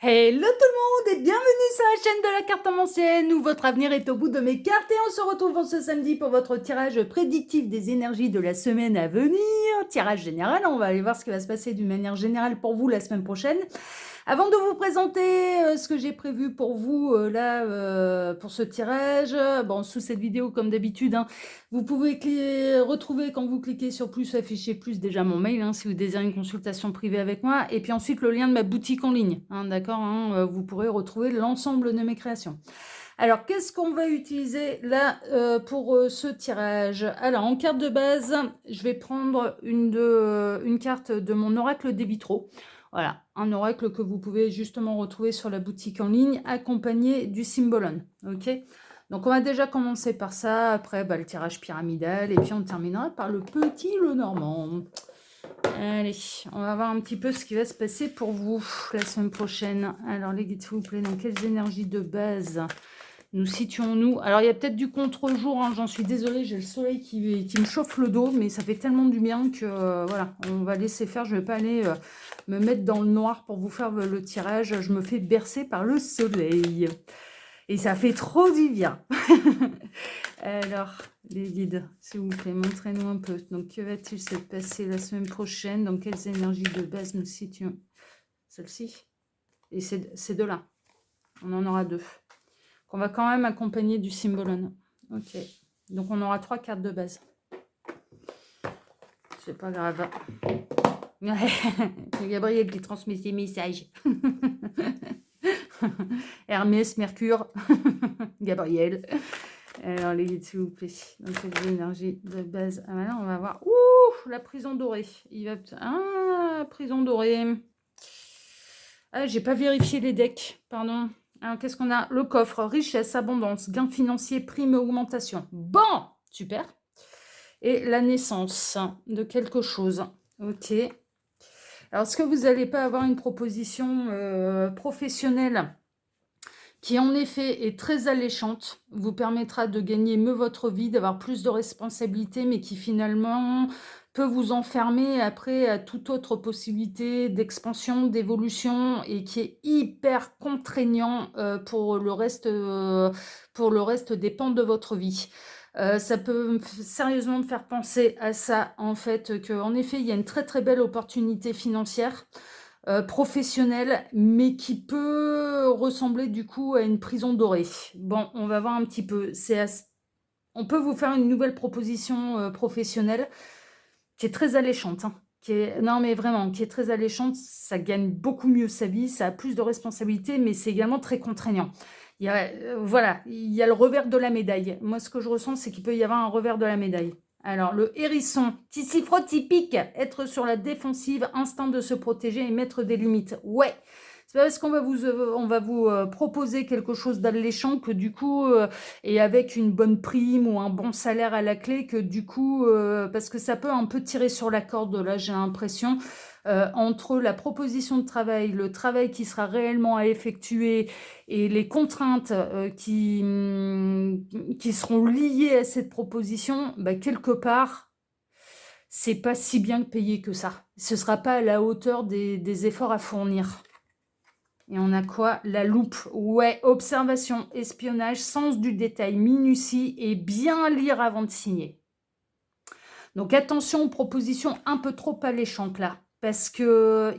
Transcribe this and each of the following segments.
Hello tout le monde et bienvenue sur la chaîne de la carte ancienne où votre avenir est au bout de mes cartes et on se retrouve ce samedi pour votre tirage prédictif des énergies de la semaine à venir. Tirage général, on va aller voir ce qui va se passer d'une manière générale pour vous la semaine prochaine. Avant de vous présenter ce que j'ai prévu pour vous pour ce tirage, bon, sous cette vidéo comme d'habitude, hein, vous pouvez retrouver quand vous cliquez sur plus, afficher plus déjà mon mail hein, si vous désirez une consultation privée avec moi, et puis ensuite le lien de ma boutique en ligne, hein, d'accord hein, vous pourrez retrouver l'ensemble de mes créations. Alors, qu'est-ce qu'on va utiliser là pour ce tirage? Alors, en carte de base, je vais prendre une carte de mon oracle des vitraux. Voilà, un oracle que vous pouvez justement retrouver sur la boutique en ligne, accompagné du Symbolon. Ok. Donc, on va déjà commencer par ça. Après, le tirage pyramidal. Et puis, on terminera par le petit Lenormand. Allez, on va voir un petit peu ce qui va se passer pour vous la semaine prochaine. Alors, les guides, s'il vous plaît, dans quelles énergies de base nous situons-nous? Alors, il y a peut-être du contre-jour, hein, j'en suis désolée, j'ai le soleil qui me chauffe le dos, mais ça fait tellement du bien que, voilà, on va laisser faire. Je ne vais pas aller me mettre dans le noir pour vous faire le tirage. Je me fais bercer par le soleil. Et ça fait trop du bien. Alors, les guides, s'il vous plaît, montrez-nous un peu. Donc, que va-t-il se passer la semaine prochaine? Dans quelles énergies de base nous situons? Celle-ci. Et ces deux-là. On en aura deux. On va quand même accompagner du Symbolon. Ok. Donc, on aura 3 cartes de base. C'est pas grave. C'est Gabriel qui transmet ses messages. Hermès, Mercure, Gabriel. Alors, les guides, s'il vous plaît. Donc, les énergies de base. Ah, maintenant, on va voir. Ouh, la prison dorée. Il va... Ah, prison dorée. Ah, j'ai pas vérifié les decks. Pardon. Alors, qu'est-ce qu'on a? Le coffre, richesse, abondance, gain financier, prime et augmentation. Bon, super. Et la naissance de quelque chose. Ok. Alors, est-ce que vous n'allez pas avoir une proposition professionnelle qui, en effet, est très alléchante, vous permettra de gagner mieux votre vie, d'avoir plus de responsabilités, mais qui, finalement, peut vous enfermer après à toute autre possibilité d'expansion, d'évolution, et qui est hyper contraignant pour le reste des pans de votre vie. Ça peut sérieusement me faire penser à ça, en fait, qu'en effet, il y a une très très belle opportunité financière, professionnelle, mais qui peut ressembler du coup à une prison dorée. Bon, on va voir un petit peu. On peut vous faire une nouvelle proposition professionnelle qui est très alléchante, hein, non mais vraiment, qui est très alléchante. Ça gagne beaucoup mieux sa vie, ça a plus de responsabilités, mais c'est également très contraignant. Voilà, il y a le revers de la médaille. Moi, ce que je ressens, c'est qu'il peut y avoir un revers de la médaille. Alors, le hérisson, typique, être sur la défensive, instinct de se protéger et mettre des limites. Ouais, c'est pas parce qu'on va vous proposer quelque chose d'alléchant que du coup, et avec une bonne prime ou un bon salaire à la clé, que du coup, parce que ça peut un peu tirer sur la corde, là, j'ai l'impression, entre la proposition de travail, le travail qui sera réellement à effectuer et les contraintes qui seront liées à cette proposition, quelque part, c'est pas si bien payé que ça. Ce sera pas à la hauteur des efforts à fournir. Et on a quoi? La loupe. Ouais, observation, espionnage, sens du détail, minutie et bien lire avant de signer. Donc attention aux propositions un peu trop alléchantes là, parce qu'il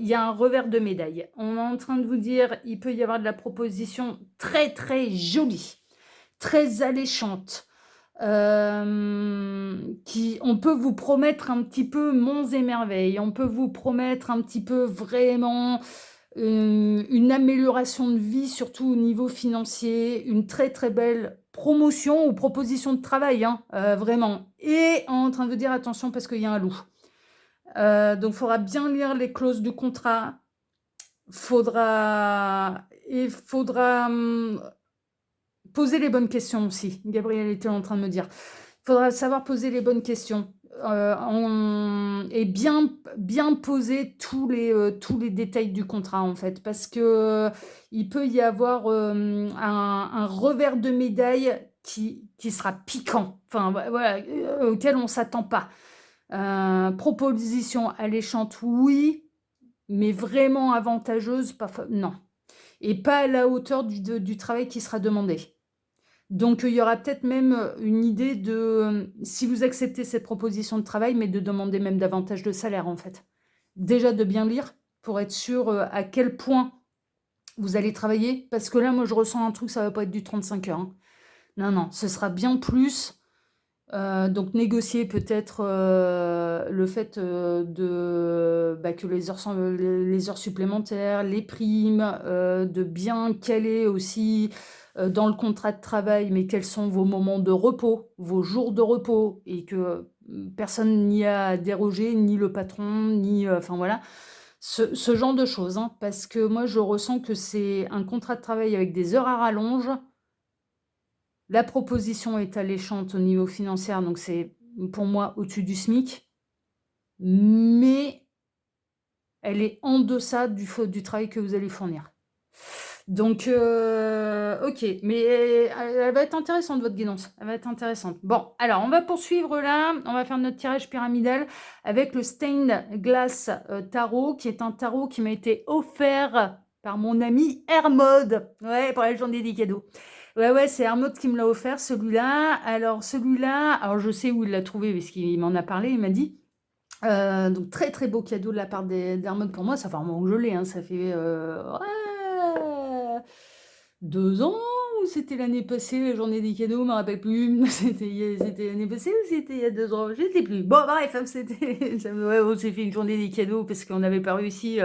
y a un revers de médaille. On est en train de vous dire, il peut y avoir de la proposition très très jolie, très alléchante, on peut vous promettre un petit peu monts et merveilles, on peut vous promettre un petit peu vraiment une amélioration de vie, surtout au niveau financier, une très très belle promotion ou proposition de travail, hein, vraiment. Et en train de dire attention parce qu'il y a un loup. Donc, il faudra bien lire les clauses du contrat. Il faudra poser les bonnes questions aussi. Gabriel était en train de me dire. Il faudra savoir poser les bonnes questions. Et bien poser tous les détails du contrat, en fait, parce que il peut y avoir un revers de médaille qui sera piquant, enfin voilà, auquel on ne s'attend pas. Proposition alléchante, oui, mais vraiment avantageuse, non. et pas à la hauteur du travail qui sera demandé. Donc, il y aura peut-être même une idée de, si vous acceptez cette proposition de travail, mais de demander même davantage de salaire, en fait. Déjà, de bien lire pour être sûr à quel point vous allez travailler. Parce que là, moi, je ressens un truc, ça va pas être du 35 heures. Hein. Non, non, ce sera bien plus. Donc, négocier peut-être le fait que les heures supplémentaires, les primes, de bien caler aussi dans le contrat de travail, mais quels sont vos moments de repos, vos jours de repos, et que personne n'y a dérogé, ni le patron, ni... Enfin voilà, ce genre de choses. Hein, parce que moi, je ressens que c'est un contrat de travail avec des heures à rallonge. La proposition est alléchante au niveau financier, donc c'est pour moi au-dessus du SMIC, mais elle est en deçà du travail que vous allez fournir. Donc, ok, mais elle va être intéressante, votre guidance. Elle va être intéressante. Bon, alors, on va poursuivre là. On va faire notre tirage pyramidal avec le Stained Glass Tarot, qui est un tarot qui m'a été offert par mon ami Hermode. Ouais, pour la journée des cadeaux. Ouais, c'est Hermode qui me l'a offert, celui-là. Alors, celui-là, alors je sais où il l'a trouvé, parce qu'il m'en a parlé, il m'a dit. Donc, très, très beau cadeau de la part d'Hermode pour moi. Ça fait un moment que je l'ai, hein. Ça fait... ouais, 2 ans ou c'était l'année passée, la journée des cadeaux, je me rappelle plus. C'était l'année passée ou c'était il y a 2 ans? Je sais plus. Bon, bref, ouais, on s'est fait une journée des cadeaux parce qu'on n'avait pas réussi.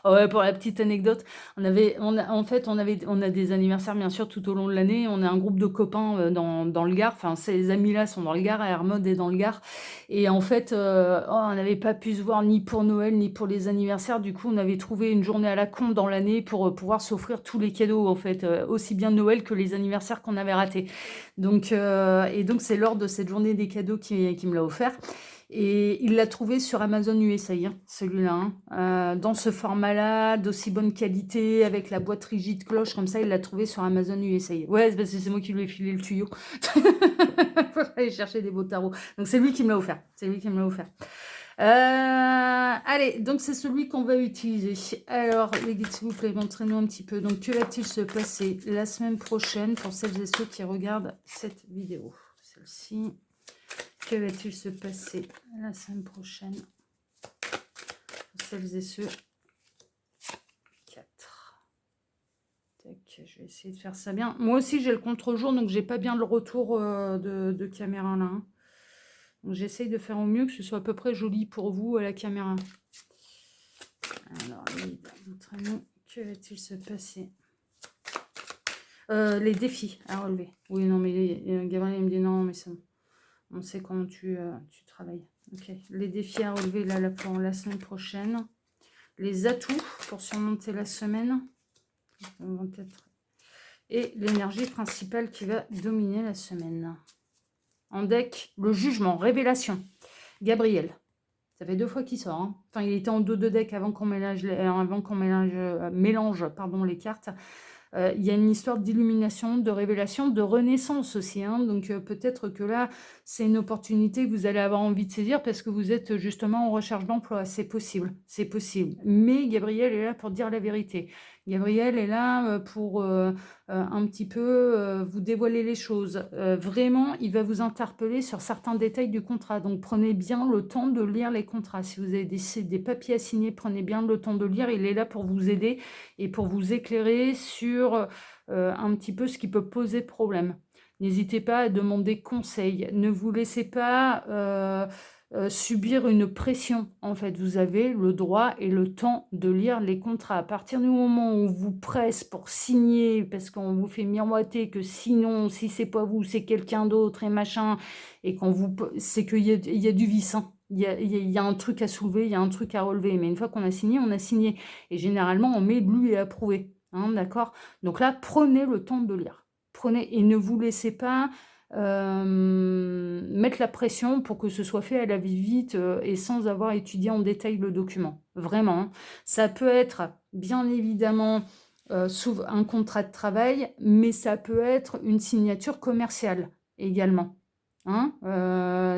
Ouais, pour la petite anecdote, on a des anniversaires bien sûr tout au long de l'année. On a un groupe de copains dans le Gard. Enfin, ces amis-là sont dans le Gard, Hermode est dans le Gard. Et en fait, on n'avait pas pu se voir ni pour Noël, ni pour les anniversaires. Du coup, on avait trouvé une journée à la con dans l'année pour pouvoir s'offrir tous les cadeaux, en fait, aussi bien Noël que les anniversaires qu'on avait ratés. Donc, c'est lors de cette journée des cadeaux qui me l'a offert. Et il l'a trouvé sur Amazon USA, hein, celui-là, hein. Dans ce format-là, d'aussi bonne qualité, avec la boîte rigide cloche, comme ça, il l'a trouvé sur Amazon USA. Ouais, c'est parce que c'est moi qui lui ai filé le tuyau. Pour aller chercher des beaux tarots. Donc, c'est lui qui me l'a offert. C'est lui qui me l'a offert. Allez, donc c'est celui qu'on va utiliser. Alors, les guides, s'il vous plaît, montrez-nous un petit peu. Donc, que va-t-il se passer la semaine prochaine pour celles et ceux qui regardent cette vidéo? Celle-ci. Que va-t-il se passer la semaine prochaine pour celles et ceux? 4. Tac, je vais essayer de faire ça bien. Moi aussi, j'ai le contre-jour, donc j'ai pas bien le retour de caméra là. Hein. Donc j'essaye de faire au mieux que ce soit à peu près joli pour vous à la caméra. Alors, montrez-nous, que va-t-il se passer? Les défis à relever. Oui, non, mais Gabriel il me dit non, mais ça, on sait comment tu travailles. Ok, les défis à relever là pour la semaine prochaine. Les atouts pour surmonter la semaine. Et l'énergie principale qui va dominer la semaine. En deck, le jugement, révélation. Gabriel. Ça fait 2 fois qu'il sort. Hein. Enfin, il était en 2 de deck avant qu'on mélange les cartes. Il y a une histoire d'illumination, de révélation, de renaissance aussi. Hein. Donc peut-être que là, c'est une opportunité que vous allez avoir envie de saisir parce que vous êtes justement en recherche d'emploi. C'est possible, c'est possible. Mais Gabriel est là pour dire la vérité. Gabriel est là pour un petit peu vous dévoiler les choses. Vraiment, il va vous interpeller sur certains détails du contrat. Donc prenez bien le temps de lire les contrats. Si vous avez des papiers à signer, prenez bien le temps de lire. Il est là pour vous aider et pour vous éclairer sur un petit peu ce qui peut poser problème. N'hésitez pas à demander conseil. Ne vous laissez pas subir une pression. En fait, vous avez le droit et le temps de lire les contrats. À partir du moment où on vous presse pour signer, parce qu'on vous fait miroiter que sinon, si c'est pas vous, c'est quelqu'un d'autre et machin, et c'est qu'il y a du vice. Hein. Il y a un truc à soulever, il y a un truc à relever. Mais une fois qu'on a signé, on a signé. Et généralement, on met lu et approuvé. Hein, d'accord? Donc là, prenez le temps de lire. Prenez et ne vous laissez pas mettre la pression pour que ce soit fait à la vite et sans avoir étudié en détail le document. Vraiment. Hein. Ça peut être, bien évidemment, un contrat de travail, mais ça peut être une signature commerciale également. Hein,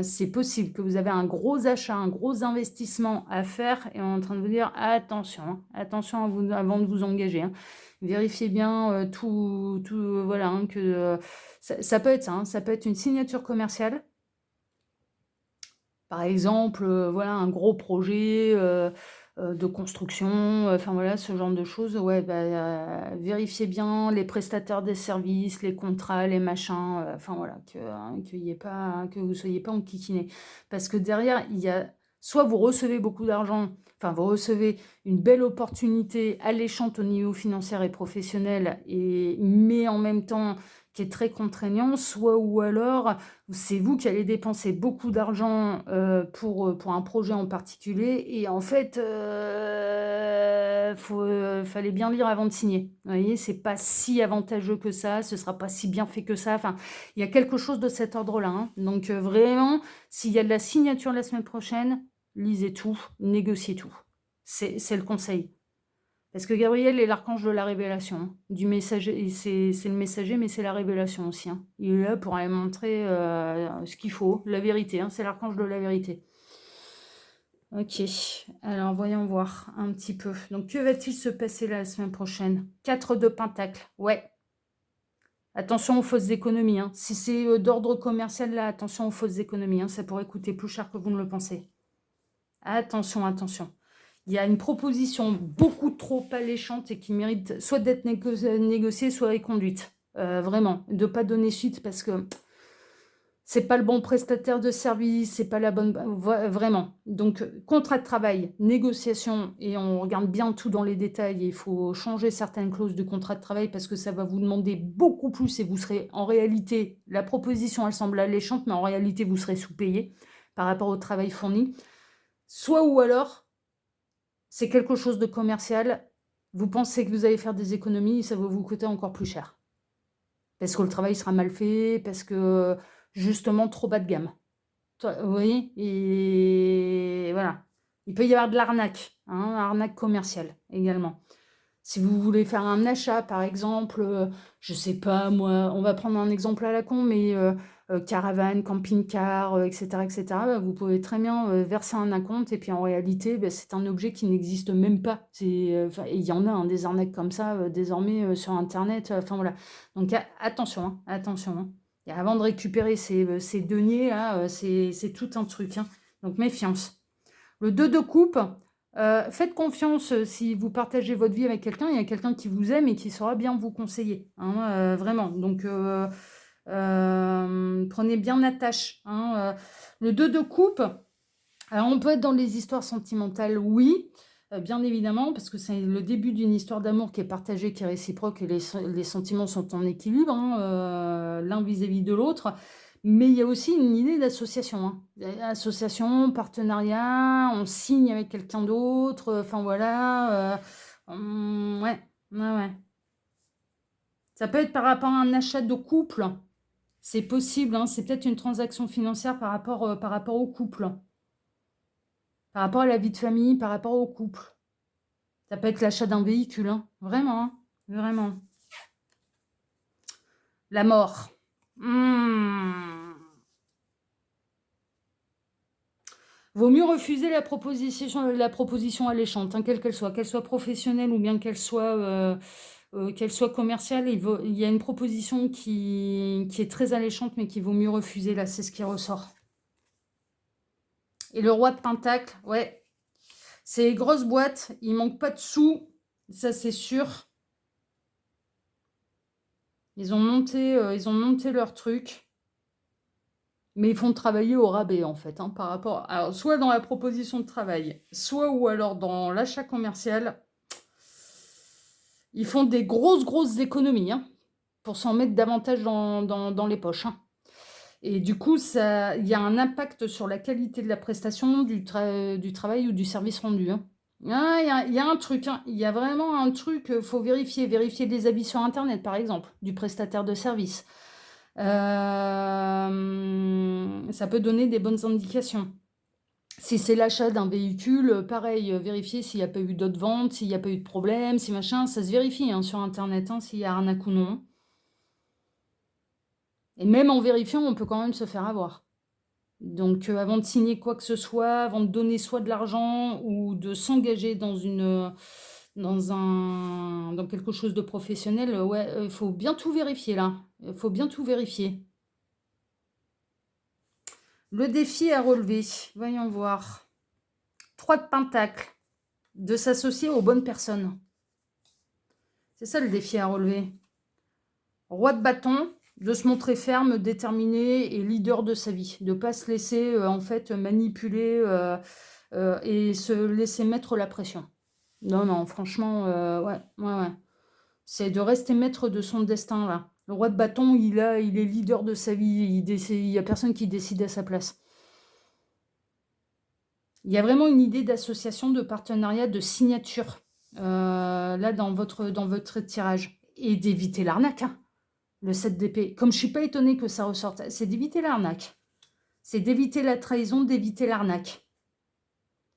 c'est possible que vous avez un gros achat, un gros investissement à faire et on est en train de vous dire attention, hein, attention avant de vous engager. Hein. Vérifiez bien tout, voilà, hein, que ça peut être ça, hein, ça peut être une signature commerciale. Par exemple, voilà, un gros projet de construction, enfin voilà, ce genre de choses. Ouais, bah, vérifiez bien les prestataires des services, les contrats, les machins, enfin voilà, qu'il y ait pas, que vous soyez pas enquiquinés. Parce que derrière, il y a soit vous recevez beaucoup d'argent, enfin vous recevez une belle opportunité alléchante au niveau financier et professionnel, mais en même temps qui est très contraignant, soit ou alors c'est vous qui allez dépenser beaucoup d'argent pour un projet en particulier et en fait, fallait bien lire avant de signer. Vous voyez, c'est pas si avantageux que ça, ce sera pas si bien fait que ça. Enfin, il y a quelque chose de cet ordre-là. Hein. Donc vraiment, s'il y a de la signature la semaine prochaine, lisez tout, négociez tout. C'est le conseil. Parce que Gabriel est l'archange de la révélation, hein, du messager. C'est le messager, mais c'est la révélation aussi. Hein. Il est là pour aller montrer ce qu'il faut, la vérité. Hein, c'est l'archange de la vérité. Ok, alors voyons voir un petit peu. Donc, que va-t-il se passer là la semaine prochaine? 4 de Pentacle, ouais. Attention aux fausses économies. Hein. Si c'est d'ordre commercial, là, attention aux fausses économies. Hein. Ça pourrait coûter plus cher que vous ne le pensez. Attention, attention. Il y a une proposition beaucoup trop alléchante et qui mérite soit d'être négociée, soit reconduite. Vraiment, de ne pas donner suite parce que c'est pas le bon prestataire de service, c'est pas la bonne... Vraiment. Donc, contrat de travail, négociation, et on regarde bien tout dans les détails. Il faut changer certaines clauses du contrat de travail parce que ça va vous demander beaucoup plus et vous serez, en réalité, la proposition, elle semble alléchante, mais en réalité, vous serez sous-payé par rapport au travail fourni. Soit ou alors, c'est quelque chose de commercial, vous pensez que vous allez faire des économies, ça va vous coûter encore plus cher. Parce que le travail sera mal fait, parce que justement trop bas de gamme. Vous voyez? Et voilà. Il peut y avoir de l'arnaque, hein, arnaque commerciale également. Si vous voulez faire un achat, par exemple, je sais pas moi, on va prendre un exemple à la con, mais caravane, camping-car, etc., bah, vous pouvez très bien verser un acompte et puis en réalité, bah, c'est un objet qui n'existe même pas. Et il y en a hein, des arnaques comme ça désormais sur Internet. Enfin voilà. Donc attention, hein, attention. Hein. Et avant de récupérer ces deniers là, c'est tout un truc. Hein. Donc méfiance. Le 2 de coupe. Faites confiance si vous partagez votre vie avec quelqu'un, il y a quelqu'un qui vous aime et qui saura bien vous conseiller, hein, vraiment. Donc, prenez bien attache. Hein, le 2 de coupe, alors on peut être dans les histoires sentimentales, oui, bien évidemment, parce que c'est le début d'une histoire d'amour qui est partagée, qui est réciproque, et les sentiments sont en équilibre, hein, l'un vis-à-vis de l'autre. Mais il y a aussi une idée d'association. Hein. Association, partenariat, on signe avec quelqu'un d'autre, enfin voilà. Ouais, ouais. Ça peut être par rapport à un achat de couple. C'est possible, hein, c'est peut-être une transaction financière par rapport au couple. Par rapport à la vie de famille, par rapport au couple. Ça peut être l'achat d'un véhicule, hein. Vraiment, hein. Vraiment. La mort. Vaut mieux refuser la proposition alléchante, hein, quelle qu'elle soit professionnelle ou bien qu'elle soit commerciale. Il y a une proposition qui est très alléchante, mais qu'il vaut mieux refuser. Là, c'est ce qui ressort. Et le roi de Pentacle, ouais, c'est grosse boîte, il manque pas de sous, ça c'est sûr. Ils ont monté leur truc. Mais ils font travailler au rabais, en fait, hein, par rapport... Alors, soit dans la proposition de travail, soit ou alors dans l'achat commercial, ils font des grosses économies, hein, pour s'en mettre davantage dans les poches. Hein. Et du coup, il y a un impact sur la qualité de la prestation, du travail ou du service rendu. Hein. Ah, il y a un truc, hein, il y a vraiment un truc, faut vérifier des avis sur Internet, par exemple, du prestataire de service. Ça peut donner des bonnes indications. Si c'est l'achat d'un véhicule, pareil, vérifier s'il n'y a pas eu d'autres ventes, s'il n'y a pas eu de problème, si machin, ça se vérifie hein, sur Internet, hein, s'il y a arnaque ou non. Et même en vérifiant, on peut quand même se faire avoir. Donc, avant de signer quoi que ce soit, avant de donner soit de l'argent ou de s'engager dans dans quelque chose de professionnel, ouais, il faut bien tout vérifier là. Il faut bien tout vérifier. Le défi à relever, voyons voir. 3 de pentacles, de s'associer aux bonnes personnes. C'est ça le défi à relever. Roi de bâton, de se montrer ferme, déterminé et leader de sa vie. De ne pas se laisser en fait manipuler et se laisser mettre la pression. Non, non, franchement, ouais, ouais, ouais. C'est de rester maître de son destin, là. Le roi de bâton, il est leader de sa vie. Il n'y a personne qui décide à sa place. Il y a vraiment une idée d'association, de partenariat, de signature, là, dans votre tirage. Et d'éviter l'arnaque, hein, le 7 d'épée. Comme je ne suis pas étonnée que ça ressorte, c'est d'éviter l'arnaque. C'est d'éviter la trahison, d'éviter l'arnaque.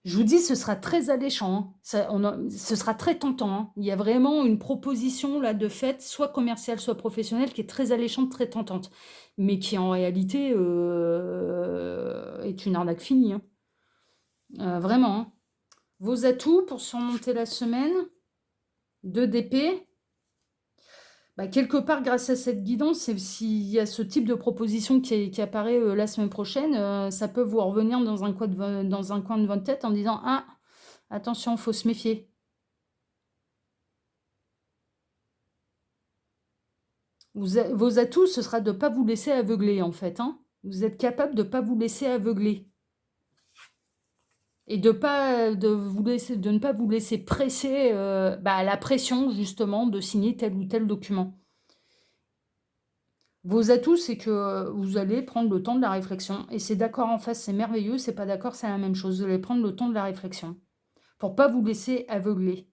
Je vous dis, ce sera très alléchant, hein. Ce sera très tentant, hein. Il y a vraiment une proposition là de fait, soit commerciale, soit professionnelle, qui est très alléchante, très tentante, mais qui en réalité est une arnaque finie, hein. Vraiment, hein. Vos atouts pour surmonter la semaine, 2 d'épée. Bah, quelque part, grâce à cette guidance, s'il y a ce type de proposition qui apparaît la semaine prochaine, ça peut vous revenir dans un coin de votre tête en disant « Ah, attention, il faut se méfier ». Vos atouts, ce sera de ne pas vous laisser aveugler, en fait, hein. Vous êtes capable de ne pas vous laisser aveugler. Et de ne pas vous laisser presser à la pression, justement, de signer tel ou tel document. Vos atouts, c'est que vous allez prendre le temps de la réflexion. Et c'est d'accord en face, c'est merveilleux. C'est pas d'accord, c'est la même chose. Vous allez prendre le temps de la réflexion. Pour pas vous laisser aveugler.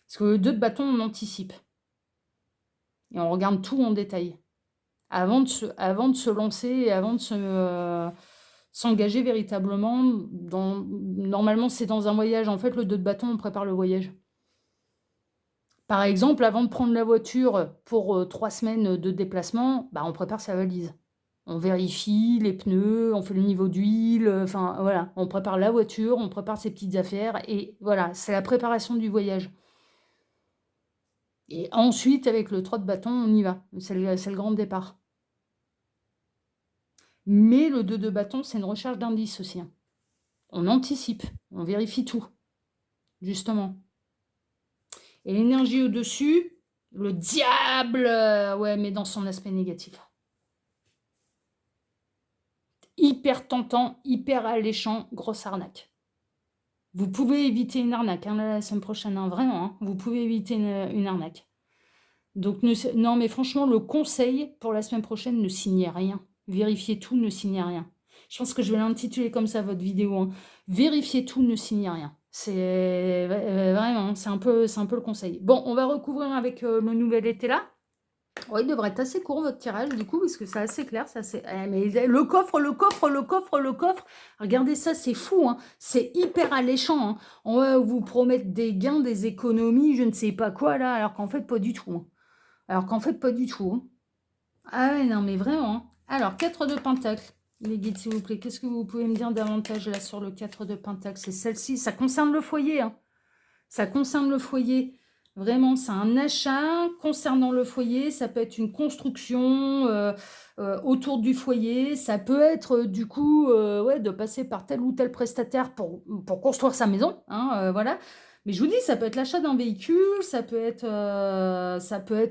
Parce que le 2 de bâton, on anticipe. Et on regarde tout en détail. Avant de se lancer et avant de s'engager véritablement. Normalement, c'est dans un voyage. En fait, le 2 de bâton, on prépare le voyage. Par exemple, avant de prendre la voiture pour 3 semaines de déplacement, bah, on prépare sa valise. On vérifie les pneus, on fait le niveau d'huile, enfin voilà, on prépare la voiture, on prépare ses petites affaires et voilà, c'est la préparation du voyage. Et ensuite, avec le 3 de bâton, on y va. C'est le grand départ. Mais le 2 de bâton, c'est une recherche d'indices aussi, hein. On anticipe, on vérifie tout, justement. Et l'énergie au-dessus, le diable, ouais, mais dans son aspect négatif. Hyper tentant, hyper alléchant, grosse arnaque. Vous pouvez éviter une arnaque, hein, la semaine prochaine, hein, vraiment, hein, vous pouvez éviter une arnaque. Donc, non, mais franchement, le conseil pour la semaine prochaine, ne signez rien. Vérifiez tout, ne signez rien. Je pense que je vais l'intituler comme ça, votre vidéo, hein. Vérifiez tout, ne signez rien. C'est vraiment, c'est un peu le conseil. Bon, on va recouvrir avec le nouvel été là. Ouais, il devrait être assez court votre tirage du coup, parce que c'est assez clair, mais le coffre, regardez ça, c'est fou, hein. C'est hyper alléchant, hein. On va vous promettre des gains, des économies, je ne sais pas quoi là, alors qu'en fait pas du tout, hein. Hein. Ah ouais, non mais vraiment, hein. Alors, 4 de pentacle, les guides s'il vous plaît, qu'est-ce que vous pouvez me dire davantage là sur le 4 de pentacle? C'est celle-ci, ça concerne le foyer, hein. Ça concerne le foyer. Vraiment, c'est un achat concernant le foyer. Ça peut être une construction autour du foyer. Ça peut être, du coup, ouais, de passer par tel ou tel prestataire pour construire sa maison, hein, voilà. Mais je vous dis, ça peut être l'achat d'un véhicule, ça peut être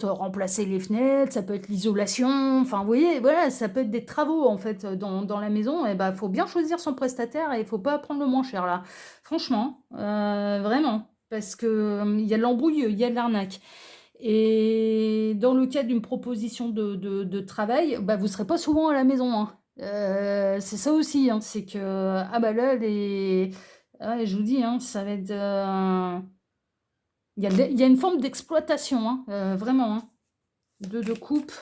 remplacer les fenêtres, ça peut être l'isolation. Enfin, vous voyez, voilà, ça peut être des travaux, en fait, dans la maison. Et ben, faut bien choisir son prestataire et il faut pas prendre le moins cher, là. Franchement, vraiment. Parce qu'il y a de l'embrouille, il y a de l'arnaque. Et dans le cas d'une proposition de travail, bah, vous ne serez pas souvent à la maison, hein. C'est ça aussi, hein, c'est que, ah bah là, ouais, je vous dis, hein, ça va être... il y a une forme d'exploitation, hein, vraiment, hein. 2 de coupe.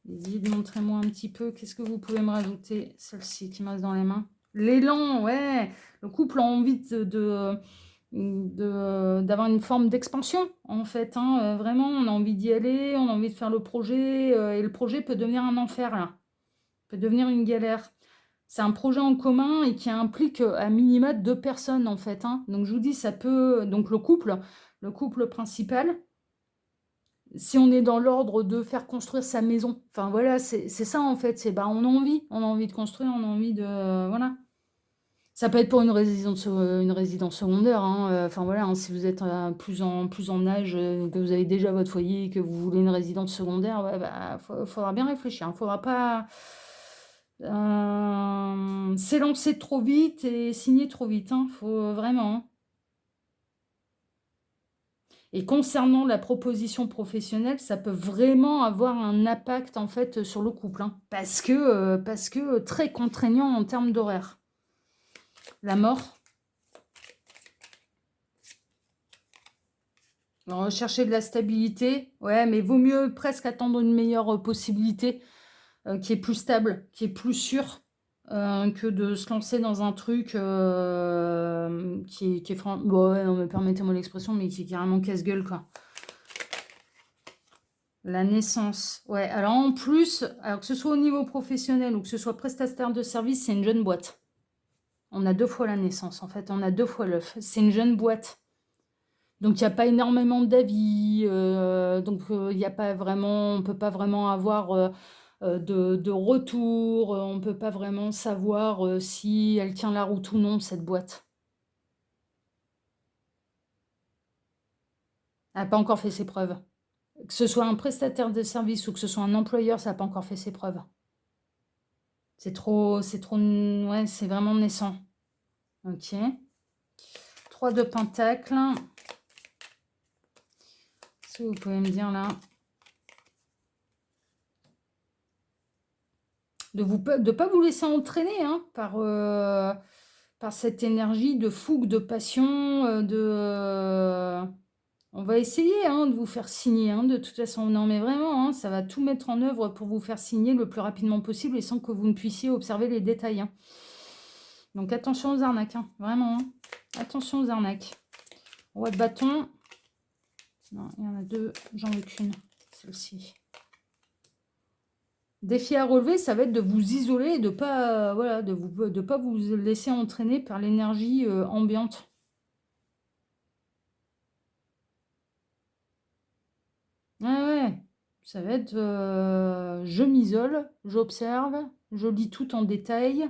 Montrez-moi un petit peu, qu'est-ce que vous pouvez me rajouter? Celle-ci qui me reste dans les mains. L'élan, ouais, le couple a envie d'avoir une forme d'expansion, en fait, hein, vraiment, on a envie d'y aller, on a envie de faire le projet, et le projet peut devenir un enfer, là. Peut devenir une galère. C'est un projet en commun et qui implique à minima 2 personnes, en fait, hein. Donc je vous dis, ça peut donc le couple principal, si on est dans l'ordre de faire construire sa maison, enfin voilà, c'est ça, en fait, c'est, bah, on a envie de construire, on a envie de, voilà. Ça peut être pour une résidence secondaire, hein, enfin voilà, hein, si vous êtes plus en âge, que vous avez déjà votre foyer, que vous voulez une résidence secondaire, ouais, bah, faudra bien réfléchir. Il ne faudra pas s'élancer trop vite et signer trop vite. Il faut vraiment. Hein. Et concernant la proposition professionnelle, ça peut vraiment avoir un impact en fait sur le couple, hein, parce que très contraignant en termes d'horaire. La mort. Chercher de la stabilité, ouais, mais vaut mieux presque attendre une meilleure possibilité qui est plus stable, qui est plus sûre, que de se lancer dans un truc qui est bon, ouais, non, mais permettez-moi l'expression, mais qui est carrément casse-gueule, quoi. La naissance, ouais. Alors en plus, alors que ce soit au niveau professionnel ou que ce soit prestataire de service, c'est une jeune boîte. On a 2 fois la naissance, en fait, on a 2 fois l'œuf. C'est une jeune boîte. Donc il n'y a pas énormément d'avis, donc il y a pas vraiment, on ne peut pas vraiment avoir de retour, on ne peut pas vraiment savoir si elle tient la route ou non, cette boîte. Elle n'a pas encore fait ses preuves. Que ce soit un prestataire de service ou que ce soit un employeur, ça n'a pas encore fait ses preuves. C'est trop, ouais, c'est vraiment naissant. Ok. 3 de pentacles. Si vous pouvez me dire là. De ne pas vous laisser entraîner hein, par cette énergie de fougue, de passion, on va essayer hein, de vous faire signer, hein, de toute façon. Non, mais vraiment, hein, ça va tout mettre en œuvre pour vous faire signer le plus rapidement possible et sans que vous ne puissiez observer les détails. Hein. Donc, attention aux arnaques, hein, vraiment. Hein. Attention aux arnaques. Roi de bâton. Non, il y en a 2, j'en veux qu'une. Celle-ci. Défi à relever, ça va être de vous isoler et de pas, voilà, de pas vous laisser entraîner par l'énergie ambiante. Ouais, ça va être je m'isole, j'observe, je lis tout en détail,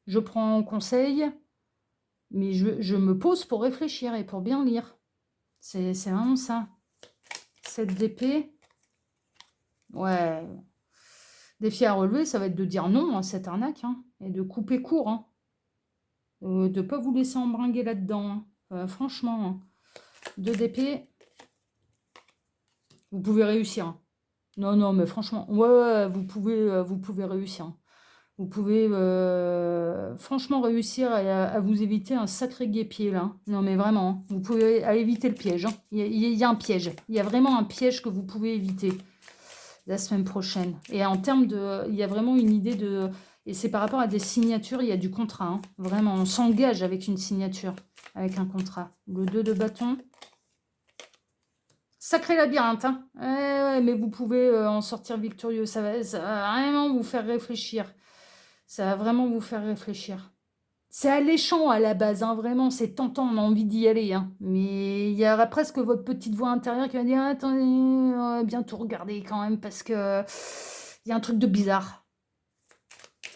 je prends conseil, mais je me pose pour réfléchir et pour bien lire. C'est vraiment ça. Cette d'épée, ouais. Défi à relever, ça va être de dire non à cette arnaque hein, et de couper court. Hein. De ne pas vous laisser embringuer là-dedans. Hein. Franchement, hein. 2 d'épée, vous pouvez réussir. Hein. Non, non, mais franchement, ouais, vous pouvez réussir. Hein. Vous pouvez franchement réussir à vous éviter un sacré guêpier là. Non, mais vraiment, hein. Vous pouvez éviter le piège. Hein. Il y a un piège. Il y a vraiment un piège que vous pouvez éviter la semaine prochaine. Et en termes de... Il y a vraiment une idée de... Et c'est par rapport à des signatures, il y a du contrat. Hein. Vraiment, on s'engage avec une signature, avec un contrat. Le 2 de bâton. Sacré labyrinthe. Hein. Ouais, mais vous pouvez en sortir victorieux. Ça va vraiment vous faire réfléchir. Ça va vraiment vous faire réfléchir. C'est alléchant à la base, hein, vraiment, c'est tentant, on a envie d'y aller. Hein. Mais il y aura presque votre petite voix intérieure qui va dire attendez, on va bien tout regarder quand même parce que il y a un truc de bizarre.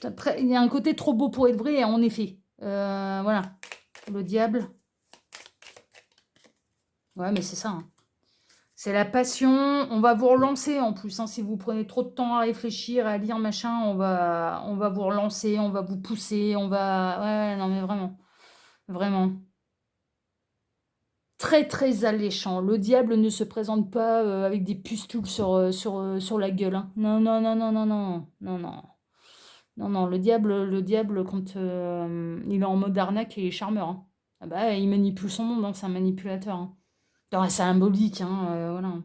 Après, il y a un côté trop beau pour être vrai, en effet. Voilà. Le diable. Ouais, mais c'est ça. Hein. C'est la passion. On va vous relancer en plus. Hein, si vous prenez trop de temps à réfléchir, à lire, machin, on va vous relancer, on va vous pousser, on va... Ouais, non mais vraiment. Vraiment. Très, très alléchant. Le diable ne se présente pas avec des pustules sur la gueule. Hein. Non, non, non, non, non, non. Non, non. Non, non, le diable quand il est en mode arnaque, il est charmeur. Hein. Ah bah, il manipule son monde, hein, c'est un manipulateur. Hein. C'est symbolique, hein, voilà.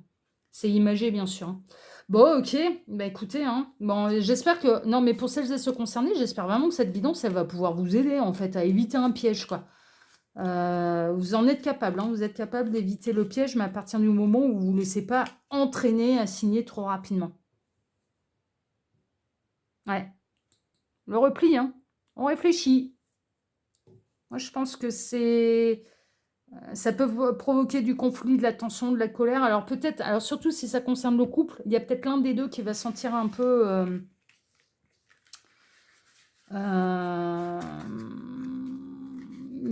C'est imagé, bien sûr. Hein. Bon, ok. Bah écoutez, hein. Bon, j'espère que... Non, mais pour celles et ceux concernés, j'espère vraiment que cette guidance, elle va pouvoir vous aider, en fait, à éviter un piège, quoi. Vous en êtes capable, hein, vous êtes capable d'éviter le piège, mais à partir du moment où vous ne vous laissez pas entraîner à signer trop rapidement. Ouais, le repli, hein. On réfléchit. Moi, je pense que ça peut provoquer du conflit, de la tension, de la colère. Alors peut-être, alors surtout si ça concerne le couple, il y a peut-être l'un des deux qui va sentir un peu... il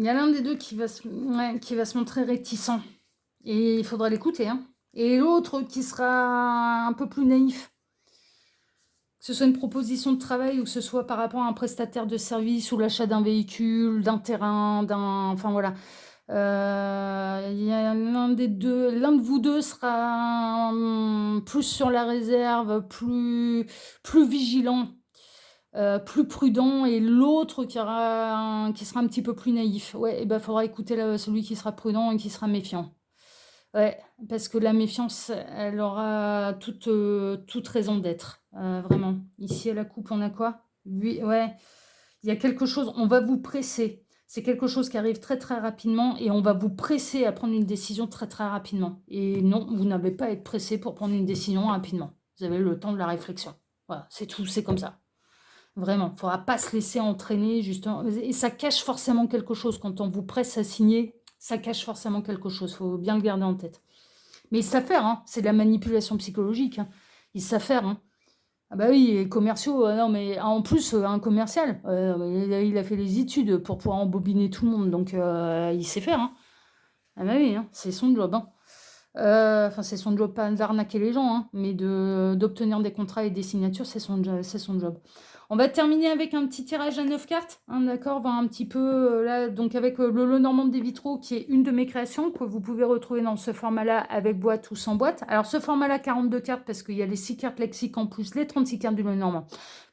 y a l'un des deux qui va se montrer réticent. Et il faudra l'écouter, hein. Et l'autre qui sera un peu plus naïf. Que ce soit une proposition de travail ou que ce soit par rapport à un prestataire de service ou l'achat d'un véhicule, d'un terrain, enfin voilà. Il y a l'un de vous deux sera plus sur la réserve, plus vigilant, plus prudent, et l'autre qui sera un petit peu plus naïf. Ouais, et ben faudra écouter celui qui sera prudent et qui sera méfiant. Ouais, parce que la méfiance, elle aura toute raison d'être, vraiment. Ici, à la coupe, on a quoi? Oui, ouais, il y a quelque chose, on va vous presser. C'est quelque chose qui arrive très, très rapidement et on va vous presser à prendre une décision très, très rapidement. Et non, vous n'avez pas à être pressé pour prendre une décision rapidement. Vous avez le temps de la réflexion. Voilà, c'est tout, c'est comme ça. Vraiment, il ne faudra pas se laisser entraîner, justement. Et ça cache forcément quelque chose. Quand on vous presse à signer, ça cache forcément quelque chose. Il faut bien le garder en tête. Mais ils savent faire, hein. C'est de la manipulation psychologique, hein. Ils savent faire, hein. Ah bah oui, les commerciaux, non mais en plus, un commercial, il a fait les études pour pouvoir embobiner tout le monde, donc il sait faire, hein. Ah bah oui, hein, c'est son job, hein. Enfin, c'est son job, pas d'arnaquer les gens, hein, mais d'obtenir des contrats et des signatures, c'est son job. On va terminer avec un petit tirage à 9 cartes, hein, d'accord, voir un petit peu, là, donc avec le Lenormand des vitraux, qui est une de mes créations, que vous pouvez retrouver dans ce format-là, avec boîte ou sans boîte. Alors, ce format-là, 42 cartes, parce qu'il y a les 6 cartes lexiques en plus, les 36 cartes du Lenormand,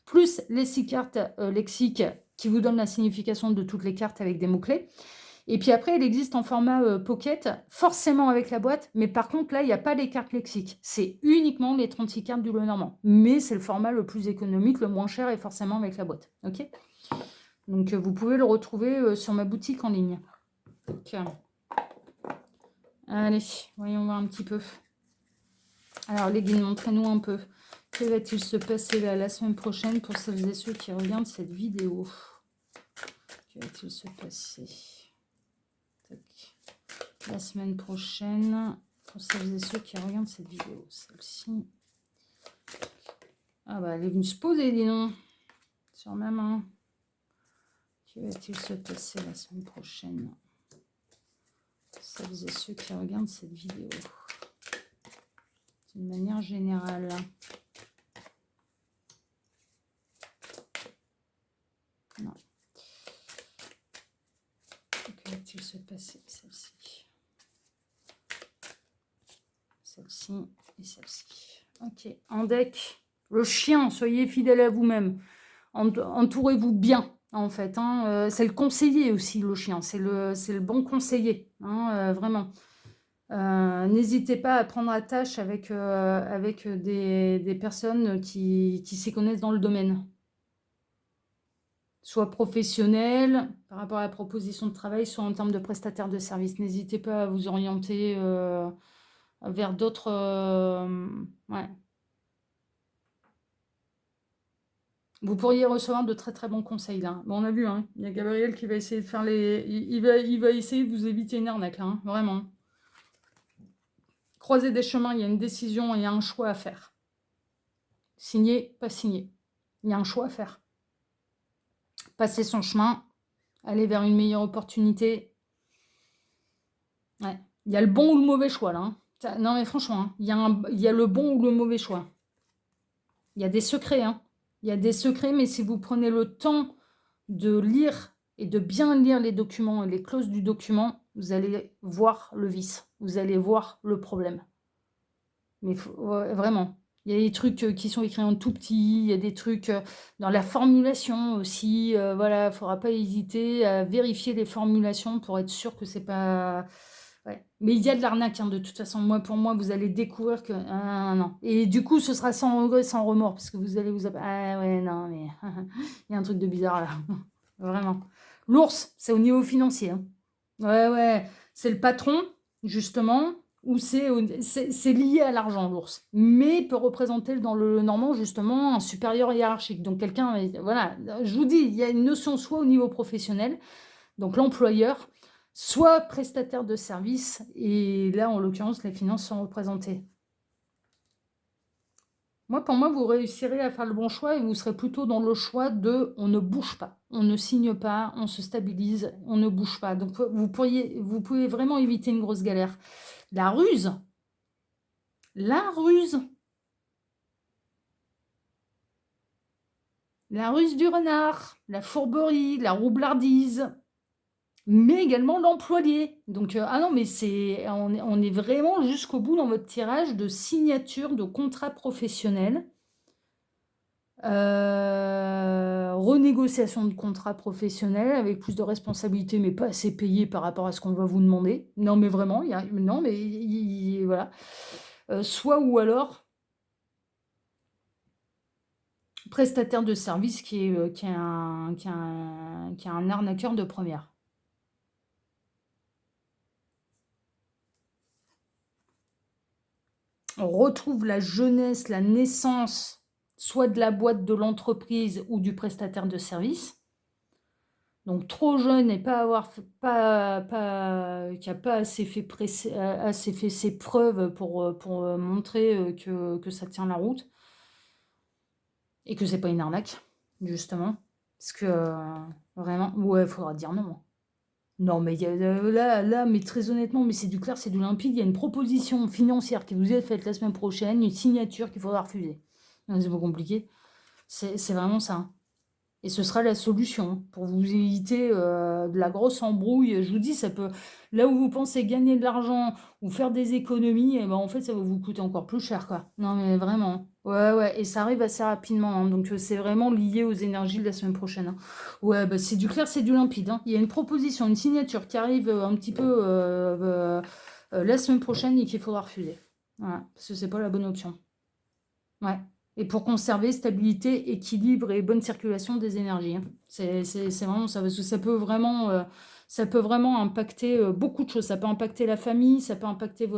plus les 6 cartes lexiques qui vous donnent la signification de toutes les cartes avec des mots-clés. Et puis après, il existe en format pocket, forcément avec la boîte, mais par contre, là, il n'y a pas les cartes lexiques. C'est uniquement les 36 cartes du Lenormand. Mais c'est le format le plus économique, le moins cher, et forcément avec la boîte. Ok. Donc, vous pouvez le retrouver sur ma boutique en ligne. Donc, allez, voyons voir un petit peu. Alors, les guides, montrez-nous un peu. Que va-t-il se passer là, la semaine prochaine pour celles et ceux qui regardent cette vidéo? Que va-t-il se passer? La semaine prochaine, pour celles et ceux qui regardent cette vidéo, celle-ci. Ah bah, elle est venue se poser, dis donc, sur ma main. Que va-t-il se passer la semaine prochaine? Celles et ceux qui regardent cette vidéo. D'une manière générale. Non. Que va-t-il se passer, celle-ci? Celle-ci et celle-ci. Ok, en deck, le chien, soyez fidèle à vous-même. Entourez-vous bien, en fait, hein. C'est le conseiller aussi, le chien. C'est le bon conseiller, hein, vraiment. N'hésitez pas à prendre attache avec des personnes qui s'y connaissent dans le domaine. Soit professionnels, par rapport à la proposition de travail, soit en termes de prestataire de service. N'hésitez pas à vous orienter vers d'autres... ouais. Vous pourriez recevoir de très très bons conseils là. Bon, on a vu, hein, il y a Gabriel qui va essayer de faire les... Il va essayer de vous éviter une arnaque là, hein, vraiment. Croiser des chemins, il y a une décision et il y a un choix à faire. Signer, pas signer. Il y a un choix à faire. Passer son chemin, aller vers une meilleure opportunité. Ouais. Il y a le bon ou le mauvais choix là, hein. Non mais franchement, hein, il y a le bon ou le mauvais choix. Il y a des secrets, hein. Il y a des secrets, mais si vous prenez le temps de lire et de bien lire les documents et les clauses du document, vous allez voir le vice, vous allez voir le problème. Mais ouais, vraiment, il y a des trucs qui sont écrits en tout petit, il y a des trucs dans la formulation aussi. Voilà, il ne faudra pas hésiter à vérifier les formulations pour être sûr que c'est pas... Ouais. Mais il y a de l'arnaque, hein, de toute façon. Pour moi, vous allez découvrir que... Ah, non. Et du coup, ce sera sans regret, sans remords, parce que vous allez vous... Ah ouais, non, mais... il y a un truc de bizarre, là. Vraiment. L'ours, c'est au niveau financier, hein. Ouais, ouais. C'est le patron, justement, ou c'est lié à l'argent, l'ours. Mais peut représenter dans le normand, justement, un supérieur hiérarchique. Donc quelqu'un, voilà, je vous dis, il y a une notion soit au niveau professionnel, donc l'employeur, soit prestataire de service. Et là, en l'occurrence, les finances sont représentées. Moi, pour moi, vous réussirez à faire le bon choix et vous serez plutôt dans le choix de on ne bouge pas, on ne signe pas, on se stabilise, on ne bouge pas. Donc, vous pouvez vraiment éviter une grosse galère. La ruse, la ruse du renard, la fourberie, la roublardise, mais également l'employé. Donc, ah non, mais on est vraiment jusqu'au bout dans votre tirage de signature de contrat professionnel. Renégociation de contrat professionnel avec plus de responsabilités, mais pas assez payé par rapport à ce qu'on va vous demander. Non, mais vraiment, non, mais voilà. Soit ou alors prestataire de service qui est un arnaqueur de première. On retrouve la jeunesse, la naissance, soit de la boîte de l'entreprise ou du prestataire de service. Donc trop jeune et pas avoir qui a pas assez fait ses preuves pour montrer que ça tient la route et que c'est pas une arnaque, justement. Parce que vraiment, ouais, il faudra dire non. Non, mais là, mais très honnêtement, mais c'est du clair, c'est du limpide. Il y a une proposition financière qui vous est faite la semaine prochaine, une signature qu'il faudra refuser. C'est pas compliqué. C'est vraiment ça. Et ce sera la solution pour vous éviter de la grosse embrouille. Je vous dis, ça peut, là où vous pensez gagner de l'argent ou faire des économies, et ben en fait, ça va vous coûter encore plus cher, quoi. Non, mais vraiment. Ouais, ouais, et ça arrive assez rapidement, hein. Donc, c'est vraiment lié aux énergies de la semaine prochaine, hein. Ouais, bah, c'est du clair, c'est du limpide, hein. Il y a une proposition, une signature qui arrive un petit peu la semaine prochaine et qu'il faudra refuser. Voilà, parce que c'est pas la bonne option. Ouais. Et pour conserver stabilité, équilibre et bonne circulation des énergies, hein. C'est vraiment ça, parce que ça peut vraiment impacter beaucoup de choses. Ça peut impacter la famille, ça peut impacter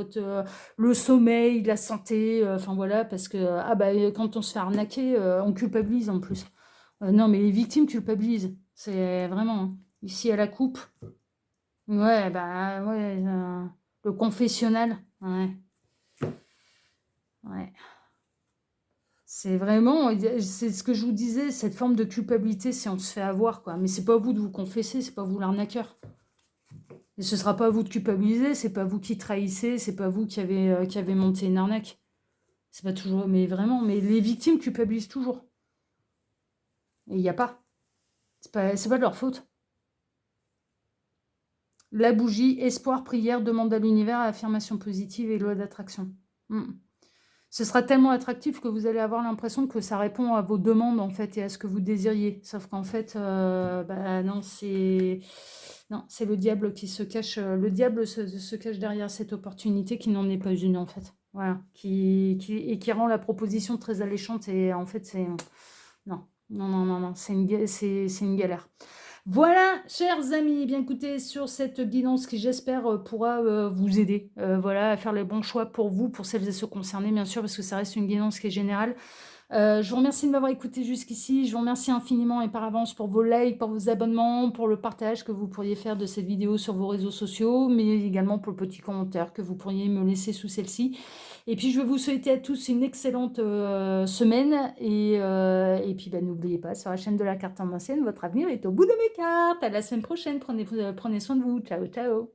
le sommeil, la santé, enfin voilà, parce que quand on se fait arnaquer, on culpabilise en plus. Non, mais les victimes culpabilisent. C'est vraiment, hein. Ici à la coupe, ouais, bah ouais, le confessionnal, ouais, ouais. C'est vraiment, c'est ce que je vous disais, cette forme de culpabilité si on se fait avoir, quoi. Mais c'est pas à vous de vous confesser, c'est pas vous l'arnaqueur. Et ce sera pas à vous de culpabiliser, c'est pas vous qui trahissez, c'est pas vous qui avez monté une arnaque. C'est pas toujours, mais vraiment, mais les victimes culpabilisent toujours. Et il n'y a pas. C'est pas de leur faute. La bougie, espoir, prière, demande à l'univers, affirmation positive et loi d'attraction. Ce sera tellement attractif que vous allez avoir l'impression que ça répond à vos demandes, en fait, et à ce que vous désiriez. Sauf qu'en fait, non, c'est le diable qui se cache. Le diable se cache derrière cette opportunité qui n'en est pas une, en fait. Voilà. Et qui rend la proposition très alléchante. Et en fait, c'est... Non, non, non, non, non. C'est une galère. Voilà, chers amis, eh bien écoutez, sur cette guidance qui j'espère pourra vous aider, voilà, à faire les bons choix pour vous, pour celles et ceux concernés, bien sûr, parce que ça reste une guidance qui est générale. Je vous remercie de m'avoir écouté jusqu'ici. Je vous remercie infiniment et par avance pour vos likes, pour vos abonnements, pour le partage que vous pourriez faire de cette vidéo sur vos réseaux sociaux, mais également pour le petit commentaire que vous pourriez me laisser sous celle-ci. Et puis, je vais vous souhaiter à tous une excellente semaine. Et puis, n'oubliez pas, sur la chaîne de la carte en ancienne, votre avenir est au bout de mes cartes. À la semaine prochaine. Prenez soin de vous. Ciao, ciao.